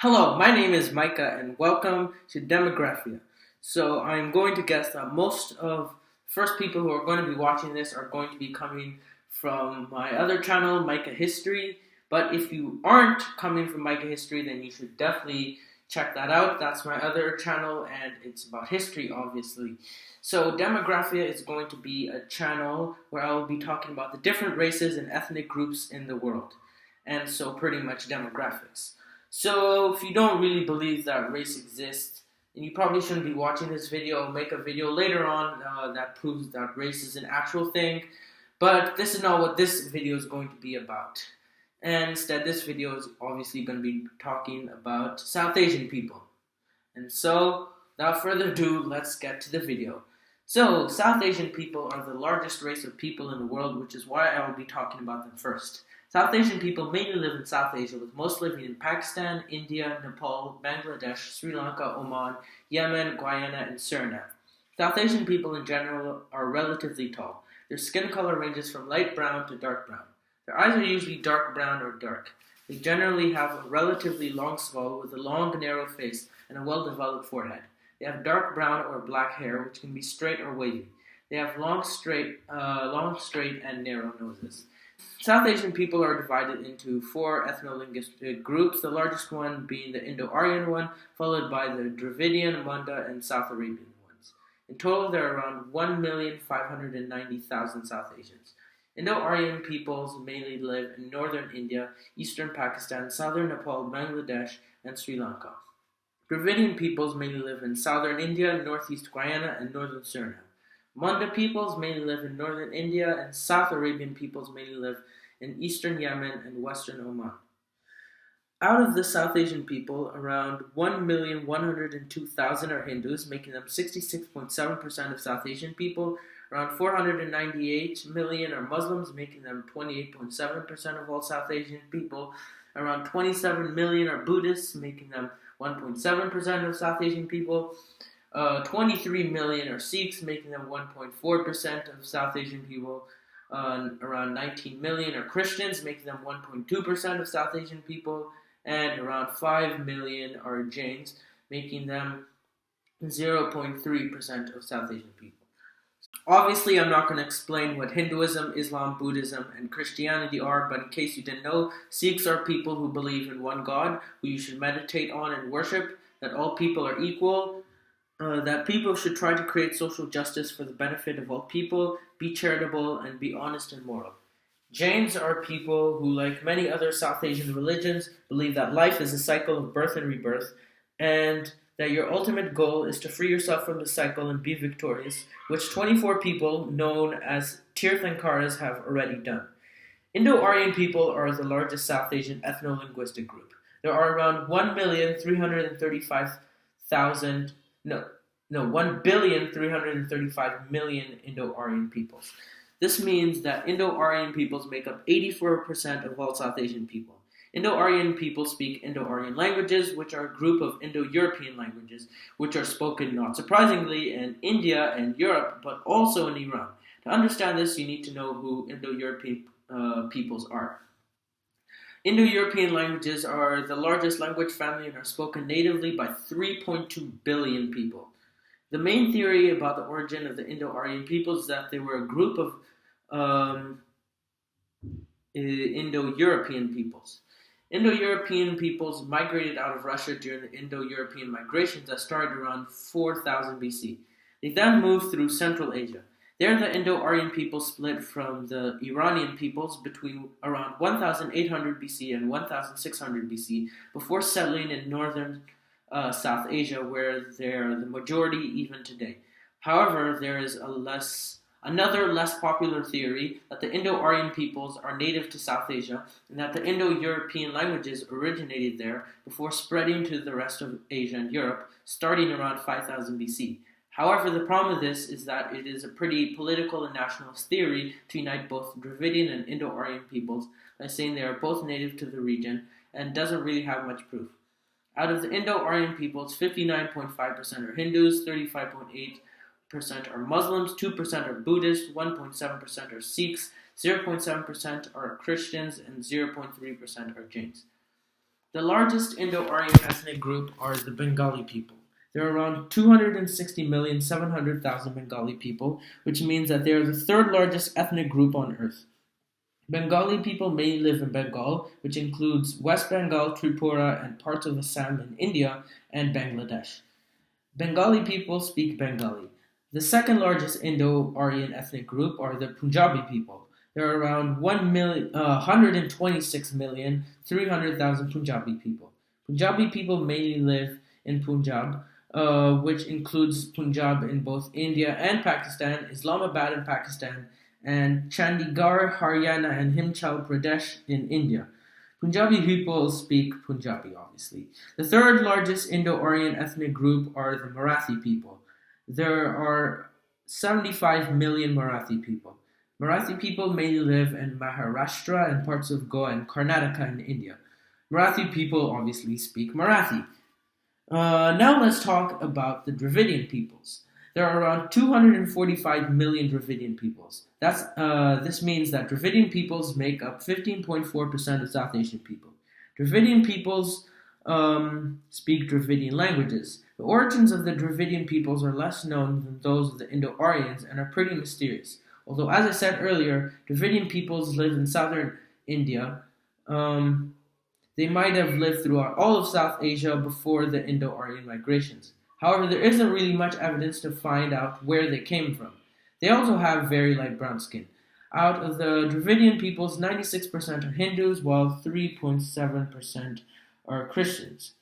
Hello, my name is Micah and welcome to Demographia. So I'm going to guess that most of first people who are going to be watching this are going to be coming from my other channel, Micah History. But if you aren't coming from Micah History, then you should definitely check that out. That's my other channel and it's about history, obviously. So Demographia is going to be a channel where I will be talking about the different races and ethnic groups in the world. And so pretty much demographics. So if you don't really believe that race exists, then you probably shouldn't be watching this video. I'll make a video later on that proves that race is an actual thing. But this is not what this video is going to be about. And instead, this video is obviously going to be talking about South Asian people. And so, without further ado, let's get to the video. So, South Asian people are the largest race of people in the world, which is why I will be talking about them first. South Asian people mainly live in South Asia, with most living in Pakistan, India, Nepal, Bangladesh, Sri Lanka, Oman, Yemen, Guyana, and Suriname. South Asian people in general are relatively tall. Their skin color ranges from light brown to dark brown. Their eyes are usually dark brown or dark. They generally have a relatively long skull with a long, narrow face and a well-developed forehead. They have dark brown or black hair, which can be straight or wavy. They have long, straight, and narrow noses. South Asian people are divided into four ethno-linguistic groups, the largest one being the Indo-Aryan one, followed by the Dravidian, Munda, and South Arabian ones. In total, there are around 1,590,000 South Asians. Indo-Aryan peoples mainly live in northern India, eastern Pakistan, southern Nepal, Bangladesh, and Sri Lanka. Dravidian peoples mainly live in southern India, northeast Guyana, and northern Suriname. Munda peoples mainly live in northern India, and South Arabian peoples mainly live in eastern Yemen and western Oman. Out of the South Asian people, around 1,102,000 are Hindus, making them 66.7% of South Asian people. Around 498 million are Muslims, making them 28.7% of all South Asian people. Around 27 million are Buddhists, making them 1.7% of South Asian people. 23 million are Sikhs, making them 1.4% of South Asian people. Around 19 million are Christians, making them 1.2% of South Asian people. And around 5 million are Jains, making them 0.3% of South Asian people. Obviously, I'm not going to explain what Hinduism, Islam, Buddhism, and Christianity are, but in case you didn't know, Sikhs are people who believe in one God, who you should meditate on and worship, that all people are equal, that people should try to create social justice for the benefit of all people, be charitable, and be honest and moral. Jains are people who, like many other South Asian religions, believe that life is a cycle of birth and rebirth, and that your ultimate goal is to free yourself from the cycle and be victorious, which 24 people, known as Tirthankaras, have already done. Indo-Aryan people are the largest South Asian ethno-linguistic group. There are around 1,335,000 Indo-Aryan peoples. This means that Indo-Aryan peoples make up 84% of all South Asian people. Indo-Aryan people speak Indo-Aryan languages, which are a group of Indo-European languages, which are spoken, not surprisingly, in India and Europe, but also in Iran. To understand this, you need to know who Indo-European peoples are. Indo-European languages are the largest language family and are spoken natively by 3.2 billion people. The main theory about the origin of the Indo-Aryan peoples is that they were a group of Indo-European peoples. Indo-European peoples migrated out of Russia during the Indo-European migrations that started around 4000 BC. They then moved through Central Asia. There, the Indo-Aryan peoples split from the Iranian peoples between around 1800 BC and 1600 BC before settling in northern South Asia, where they're the majority even today. However, there is another less popular theory that the Indo-Aryan peoples are native to South Asia and that the Indo-European languages originated there before spreading to the rest of Asia and Europe, starting around 5000 BC. However, the problem with this is that it is a pretty political and nationalist theory to unite both Dravidian and Indo-Aryan peoples by saying they are both native to the region and doesn't really have much proof. Out of the Indo-Aryan peoples, 59.5% are Hindus, 35.8% are Muslims, 2% are Buddhists, 1.7% are Sikhs, 0.7% are Christians, and 0.3% are Jains. The largest Indo-Aryan ethnic group are the Bengali people. There are around 260,700,000 Bengali people, which means that they are the third largest ethnic group on earth. Bengali people mainly live in Bengal, which includes West Bengal, Tripura, and parts of Assam in India and Bangladesh. Bengali people speak Bengali. The second largest Indo-Aryan ethnic group are the Punjabi people. There are around 126,300,000 Punjabi people. Punjabi people mainly live in Punjab, which includes Punjab in both India and Pakistan, Islamabad in Pakistan, and Chandigarh, Haryana, and Himachal Pradesh in India. Punjabi people speak Punjabi, obviously. The third largest Indo-Aryan ethnic group are the Marathi people. There are 75 million Marathi people. Marathi people mainly live in Maharashtra and parts of Goa and Karnataka in India. Marathi people obviously speak Marathi. Now let's talk about the Dravidian peoples. There are around 245 million Dravidian peoples. This means that Dravidian peoples make up 15.4% of South Asian people. Dravidian peoples speak Dravidian languages. The origins of the Dravidian peoples are less known than those of the Indo-Aryans and are pretty mysterious. Although, as I said earlier, Dravidian peoples live in southern India. They might have lived throughout all of South Asia before the Indo-Aryan migrations. However, there isn't really much evidence to find out where they came from. They also have very light brown skin. Out of the Dravidian peoples, 96% are Hindus, while 3.7% are Christians.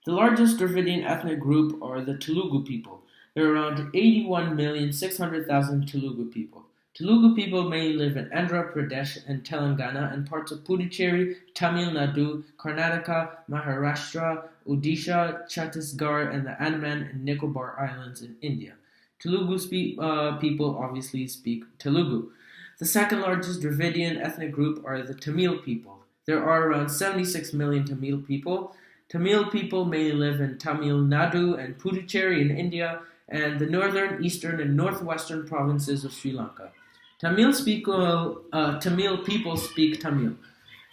The largest Dravidian ethnic group are the Telugu people. There are around 81,600,000 Telugu people. Telugu people mainly live in Andhra Pradesh and Telangana and parts of Puducherry, Tamil Nadu, Karnataka, Maharashtra, Odisha, Chhattisgarh, and the Andaman and Nicobar Islands in India. Telugu people obviously speak Telugu. The second largest Dravidian ethnic group are the Tamil people. There are around 76 million Tamil people. Tamil people mainly live in Tamil Nadu and Puducherry in India and the northern, eastern, and northwestern provinces of Sri Lanka. Tamil people speak Tamil.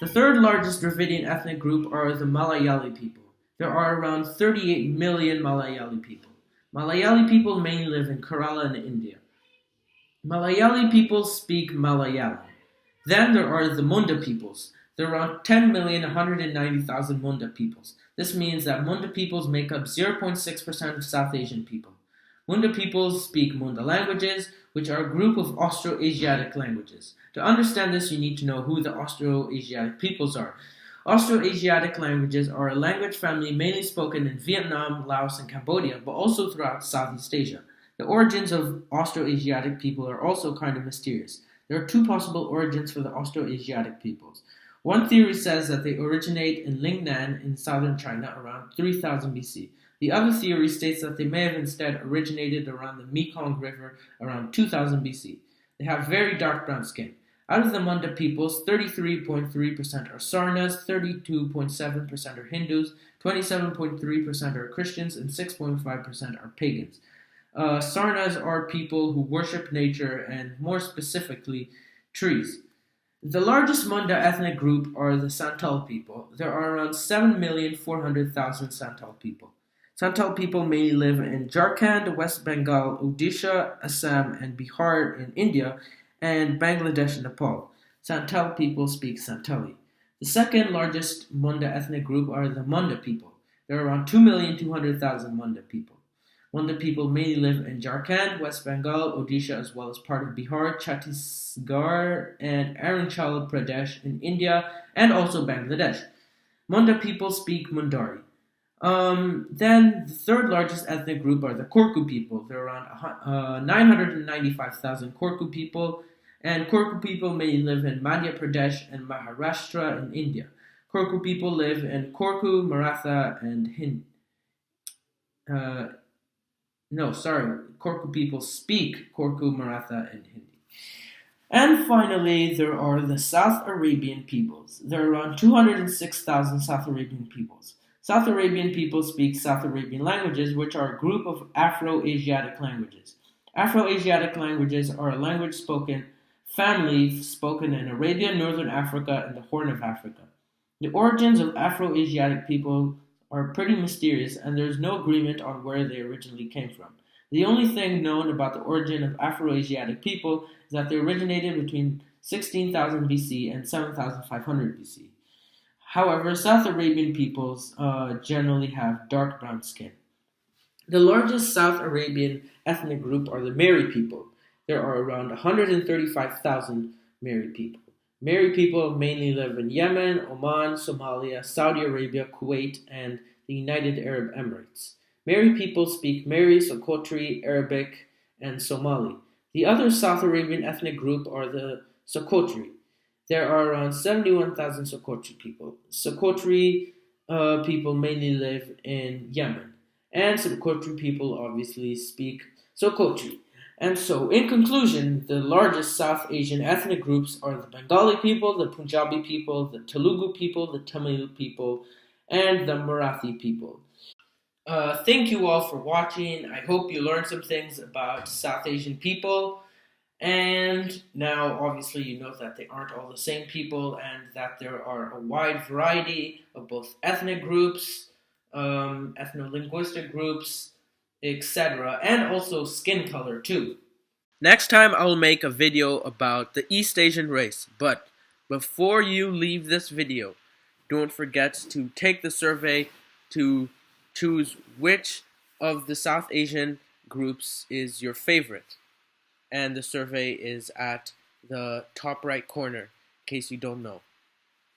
The third largest Dravidian ethnic group are the Malayali people. There are around 38 million Malayali people. Malayali people mainly live in Kerala in India. Malayali people speak Malayalam. Then there are the Munda peoples. There are around 10,190,000 Munda peoples. This means that Munda peoples make up 0.6% of South Asian people. Munda peoples speak Munda languages, which are a group of Austroasiatic languages. To understand this, you need to know who the Austroasiatic peoples are. Austroasiatic languages are a language family mainly spoken in Vietnam, Laos, and Cambodia, but also throughout Southeast Asia. The origins of Austroasiatic people are also kind of mysterious. There are two possible origins for the Austroasiatic peoples. One theory says that they originate in Lingnan in southern China around 3000 BC. The other theory states that they may have instead originated around the Mekong River around 2000 BC. They have very dark brown skin. Out of the Munda peoples, 33.3% are Sarnas, 32.7% are Hindus, 27.3% are Christians, and 6.5% are pagans. Sarnas are people who worship nature and, more specifically, trees. The largest Munda ethnic group are the Santal people. There are around 7,400,000 Santal people. Santal people mainly live in Jharkhand, West Bengal, Odisha, Assam, and Bihar in India, and Bangladesh and Nepal. Santal people speak Santali. The second largest Munda ethnic group are the Munda people. There are around 2,200,000 Munda people. Munda people mainly live in Jharkhand, West Bengal, Odisha, as well as part of Bihar, Chhattisgarh, and Arunachal Pradesh in India, and also Bangladesh. Munda people speak Mundari. Then the third largest ethnic group are the Korku people. There are around 995,000 Korku people, and Korku people mainly live in Madhya Pradesh and Maharashtra in India. Korku people live in Korku, Maratha, and Korku people speak Korku, Maratha, and Hindi. And finally, there are the South Arabian peoples. There are around 206,000 South Arabian peoples. South Arabian people speak South Arabian languages, which are a group of Afro-Asiatic languages. Afro-Asiatic languages are a family spoken in Arabia, Northern Africa, and the Horn of Africa. The origins of Afro-Asiatic people are pretty mysterious, and there is no agreement on where they originally came from. The only thing known about the origin of Afro-Asiatic people is that they originated between 16,000 BC and 7,500 BC. However, South Arabian peoples generally have dark brown skin. The largest South Arabian ethnic group are the Meri people. There are around 135,000 Meri people. Meri people mainly live in Yemen, Oman, Somalia, Saudi Arabia, Kuwait, and the United Arab Emirates. Meri people speak Meri, Sokotri, Arabic, and Somali. The other South Arabian ethnic group are the Sokotri. There are around 71,000 Sokotri people. Sokotri people mainly live in Yemen. And Sokotri people obviously speak Sokotri. And so, in conclusion, the largest South Asian ethnic groups are the Bengali people, the Punjabi people, the Telugu people, the Tamil people, and the Marathi people. Thank you all for watching. I hope you learned some things about South Asian people. And now, obviously, you know that they aren't all the same people and that there are a wide variety of both ethnic groups, ethno-linguistic groups, etc., and also skin color too. Next time, I will make a video about the East Asian race. But before you leave this video, don't forget to take the survey to choose which of the South Asian groups is your favorite. And the survey is at the top right corner, in case you don't know.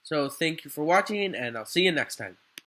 So thank you for watching, and I'll see you next time.